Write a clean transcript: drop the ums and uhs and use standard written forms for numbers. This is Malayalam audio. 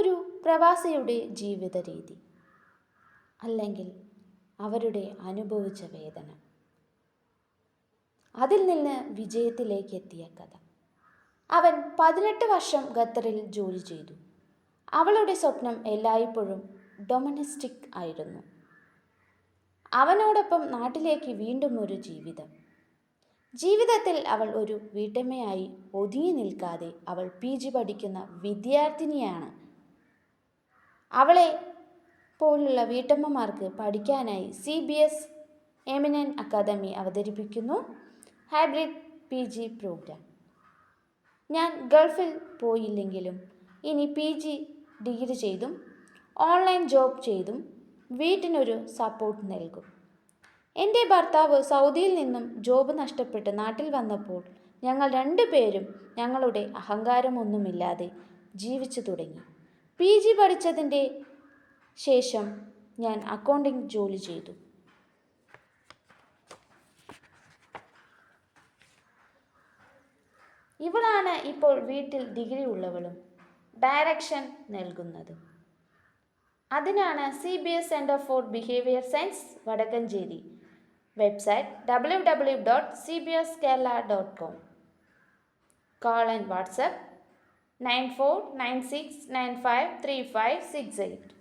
ഒരു പ്രവാസിയുടെ ജീവിത രീതി, അല്ലെങ്കിൽ അവരുടെ അനുഭവിച്ച വേദന, അതിൽ നിന്ന് വിജയത്തിലേക്ക് എത്തിയ കഥ. അവൻ 18 വർഷം ഖത്തറിൽ ജോലി ചെയ്തു. അവളുടെ സ്വപ്നം എല്ലായ്പ്പോഴും ഡൊമസ്റ്റിക് ആയിരുന്നു. അവനോടൊപ്പം നാട്ടിലേക്ക് വീണ്ടും ഒരു ജീവിതത്തിൽ അവൾ ഒരു വീട്ടമ്മയായി ഒതുങ്ങി നിൽക്കാതെ അവൾ PG പഠിക്കുന്ന വിദ്യാർത്ഥിനിയാണ്. അവളെ പോലുള്ള വീട്ടമ്മമാർക്ക് പഠിക്കാനായി CBS എമിനന്റ് അക്കാദമി അവതരിപ്പിക്കുന്നു ഹൈബ്രിഡ് PG പ്രോഗ്രാം. ഞാൻ ഗൾഫിൽ പോയില്ലെങ്കിലും ഇനി PG ഡിഗ്രി ചെയ്തും ഓൺലൈൻ ജോബ് ചെയ്തും വീട്ടിനൊരു സപ്പോർട്ട് നൽകും. എൻ്റെ ഭർത്താവ് സൗദിയിൽ നിന്നും ജോബ് നഷ്ടപ്പെട്ട് നാട്ടിൽ വന്നപ്പോൾ ഞങ്ങൾ രണ്ടുപേരും ഞങ്ങളുടെ അഹങ്കാരമൊന്നുമില്ലാതെ ജീവിച്ചു തുടങ്ങി. PG പഠിച്ചതിൻ്റെ ശേഷം ഞാൻ അക്കൗണ്ടിംഗ് ജോലി ചെയ്തു. ഇവളാണ് ഇപ്പോൾ വീട്ടിൽ ഡിഗ്രി ഉള്ളവളും ഡയറക്ഷൻ നൽകുന്നത്. അതിനാണ് CBS centre for behaviour science Vadakkanchery. Website www.cbskerala.com. Call and WhatsApp 9496953568.